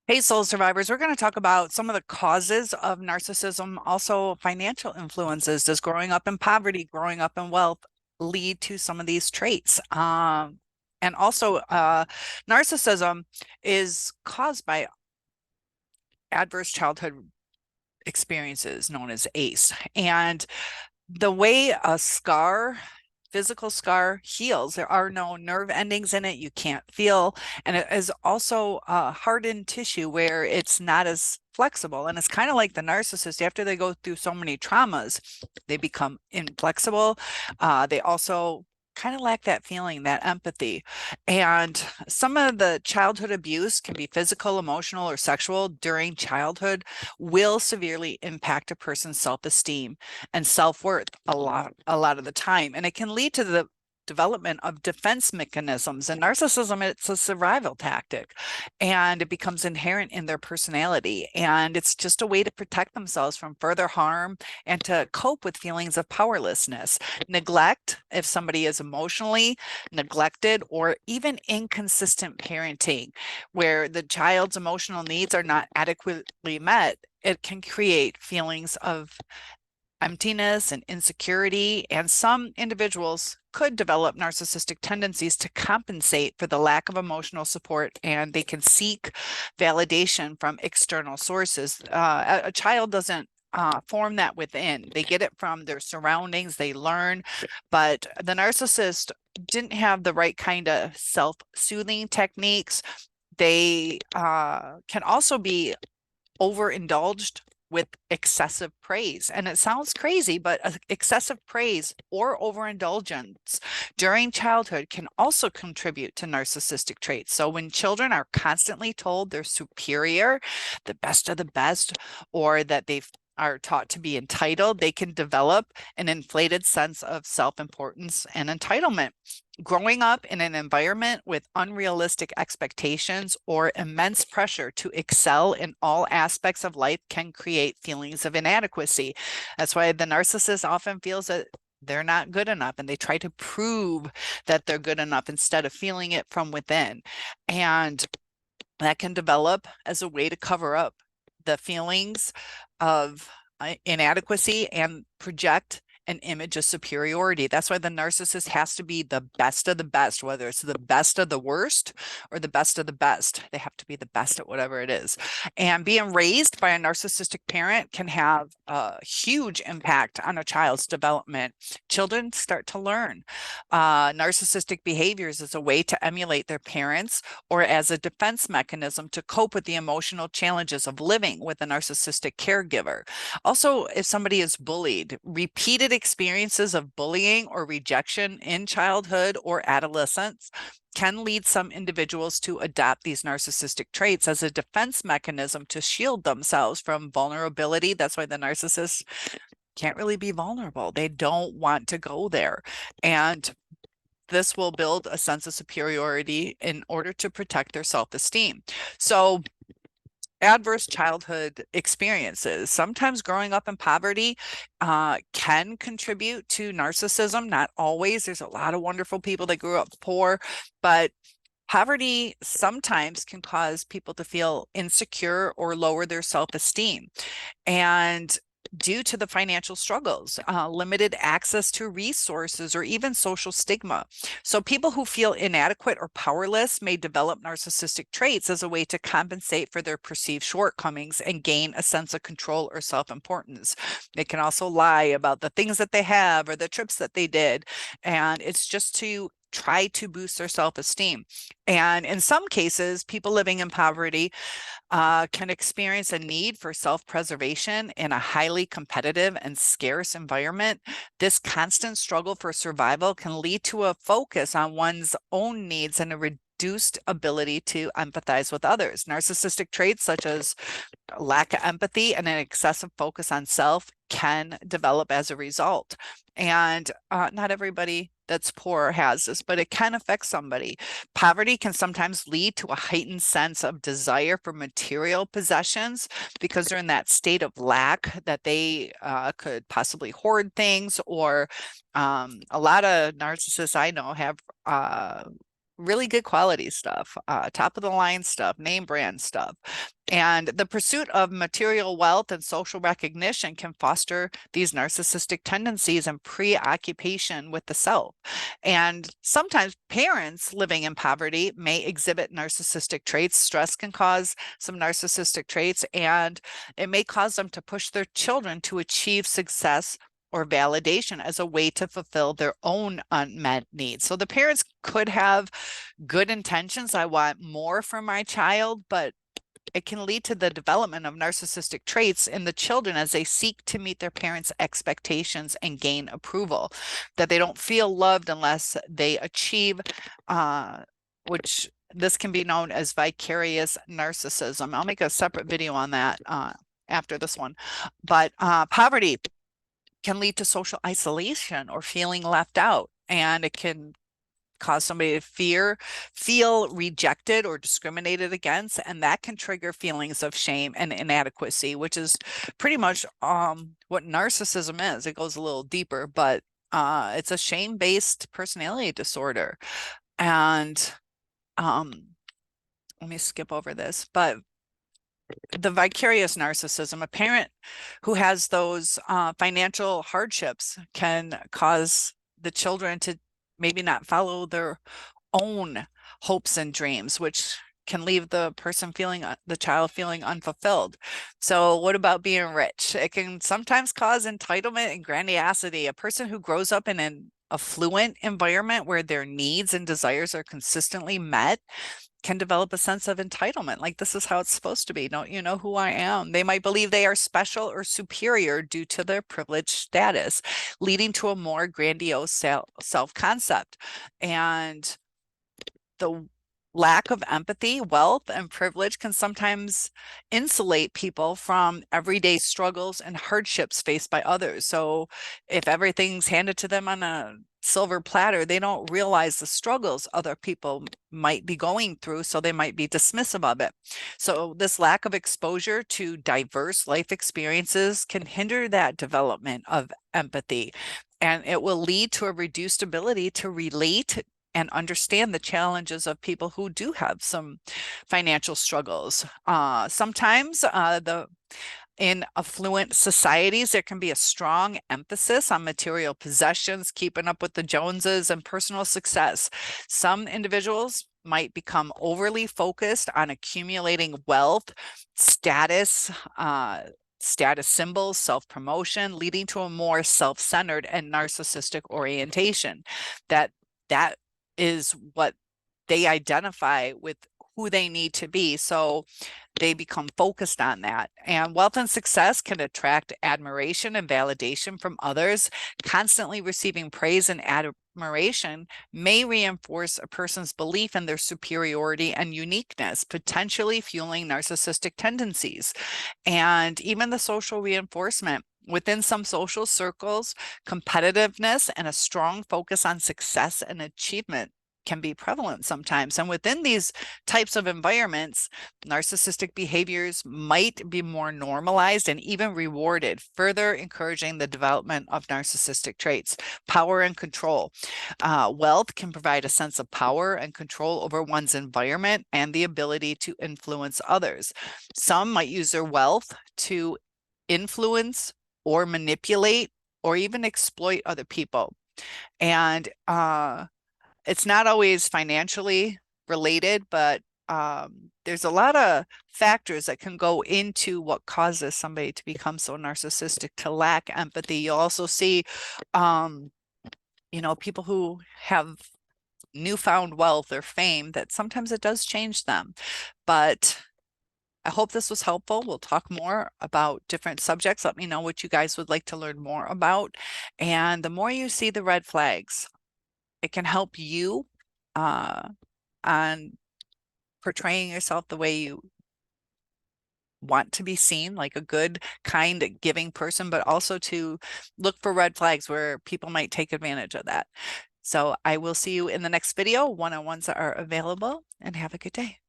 Hey, soul survivors, we're going to talk about some of the causes of narcissism, also financial influences. Does growing up in poverty, growing up in wealth lead to some of these traits? And also, narcissism is caused by adverse childhood experiences known as ACE. And the way a scar, physical scar, heals, there are no nerve endings in it. You can't feel. And it is also hardened tissue where it's not as flexible. And it's kind of like the narcissist. After they go through so many traumas, they become inflexible. They also kind of lack that feeling, that empathy. And some of the childhood abuse can be physical, emotional, or sexual during childhood will severely impact a person's self-esteem and self-worth a lot of the time, and it can lead to the development of defense mechanisms. And narcissism, it's a survival tactic, and it becomes inherent in their personality, and it's just a way to protect themselves from further harm and to cope with feelings of powerlessness. Neglect, if somebody is emotionally neglected, or even inconsistent parenting where the child's emotional needs are not adequately met, it can create feelings of emptiness and insecurity. And some individuals could develop narcissistic tendencies to compensate for the lack of emotional support, and they can seek validation from external sources. A child doesn't form that within. They get it from their surroundings, they learn, but the narcissist didn't have the right kind of self-soothing techniques. They can also be overindulged with excessive praise. And it sounds crazy, but excessive praise or overindulgence during childhood can also contribute to narcissistic traits. So when children are constantly told they're superior, the best of the best, or that they are taught to be entitled, they can develop an inflated sense of self-importance and entitlement. Growing up in an environment with unrealistic expectations or immense pressure to excel in all aspects of life can create feelings of inadequacy. That's why the narcissist often feels that they're not good enough, and they try to prove that they're good enough instead of feeling it from within. And that can develop as a way to cover up the feelings of inadequacy and project an image of superiority. That's why the narcissist has to be the best of the best, whether it's the best of the worst or the best of the best. They have to be the best at whatever it is. And being raised by a narcissistic parent can have a huge impact on a child's development. Children start to learn narcissistic behaviors as a way to emulate their parents or as a defense mechanism to cope with the emotional challenges of living with a narcissistic caregiver. Also, if somebody is bullied, repeated experiences of bullying or rejection in childhood or adolescence can lead some individuals to adopt these narcissistic traits as a defense mechanism to shield themselves from vulnerability. That's why the narcissist can't really be vulnerable. They don't want to go there. And this will build a sense of superiority in order to protect their self-esteem. So adverse childhood experiences, sometimes growing up in poverty, can contribute to narcissism. Not always. There's a lot of wonderful people that grew up poor, but poverty sometimes can cause people to feel insecure or lower their self-esteem. And due to the financial struggles, limited access to resources, or even social stigma. So people who feel inadequate or powerless may develop narcissistic traits as a way to compensate for their perceived shortcomings and gain a sense of control or self-importance. They can also lie about the things that they have or the trips that they did, and it's just to try to boost their self-esteem. And in some cases, people living in poverty can experience a need for self-preservation in a highly competitive and scarce environment. This constant struggle for survival can lead to a focus on one's own needs and a reduced ability to empathize with others. Narcissistic traits such as lack of empathy and an excessive focus on self can develop as a result. And not everybody that's poor has this, but it can affect somebody. Poverty can sometimes lead to a heightened sense of desire for material possessions because they're in that state of lack that they could possibly hoard things, or a lot of narcissists I know have really good quality stuff, top of the line stuff, name brand stuff. And the pursuit of material wealth and social recognition can foster these narcissistic tendencies and preoccupation with the self. And sometimes parents living in poverty may exhibit narcissistic traits. Stress can cause some narcissistic traits, and it may cause them to push their children to achieve success or validation as a way to fulfill their own unmet needs. So the parents could have good intentions. I want more for my child, but it can lead to the development of narcissistic traits in the children as they seek to meet their parents' expectations and gain approval, that they don't feel loved unless they achieve, which this can be known as vicarious narcissism. I'll make a separate video on that after this one. But poverty can lead to social isolation or feeling left out, and it can cause somebody to feel rejected or discriminated against, and that can trigger feelings of shame and inadequacy, which is pretty much what narcissism is. It goes a little deeper, but it's a shame-based personality disorder. And let me skip over this, but the vicarious narcissism, a parent who has those financial hardships can cause the children to maybe not follow their own hopes and dreams, which can leave the child feeling unfulfilled. So what about being rich? It can sometimes cause entitlement and grandiosity. A person who grows up in an affluent environment where their needs and desires are consistently met can develop a sense of entitlement, like this is how it's supposed to be. Don't you know who I am? They might believe they are special or superior due to their privileged status, leading to a more grandiose self-concept. And the lack of empathy, wealth, and privilege can sometimes insulate people from everyday struggles and hardships faced by others. So if everything's handed to them on a silver platter, they don't realize the struggles other people might be going through, so they might be dismissive of it. So this lack of exposure to diverse life experiences can hinder that development of empathy, and it will lead to a reduced ability to relate and understand the challenges of people who do have some financial struggles. Sometimes in affluent societies, there can be a strong emphasis on material possessions, keeping up with the Joneses, and personal success. Some individuals might become overly focused on accumulating wealth, status symbols, self-promotion, leading to a more self-centered and narcissistic orientation. That is what they identify with, who they need to be. So they become focused on that. And wealth and success can attract admiration and validation from others. Constantly receiving praise and admiration may reinforce a person's belief in their superiority and uniqueness, potentially fueling narcissistic tendencies. And even the social reinforcement. Within some social circles, competitiveness and a strong focus on success and achievement can be prevalent sometimes. And within these types of environments, narcissistic behaviors might be more normalized and even rewarded, further encouraging the development of narcissistic traits. Power and control. Wealth can provide a sense of power and control over one's environment and the ability to influence others. Some might use their wealth to influence or manipulate or even exploit other people. And it's not always financially related, but there's a lot of factors that can go into what causes somebody to become so narcissistic, to lack empathy. You'll also see, people who have newfound wealth or fame, that sometimes it does change them. But I hope this was helpful. We'll talk more about different subjects. Let me know what you guys would like to learn more about. And the more you see the red flags, it can help you on portraying yourself the way you want to be seen, like a good, kind, giving person, but also to look for red flags where people might take advantage of that. So I will see you in the next video. One-on-ones are available, and have a good day.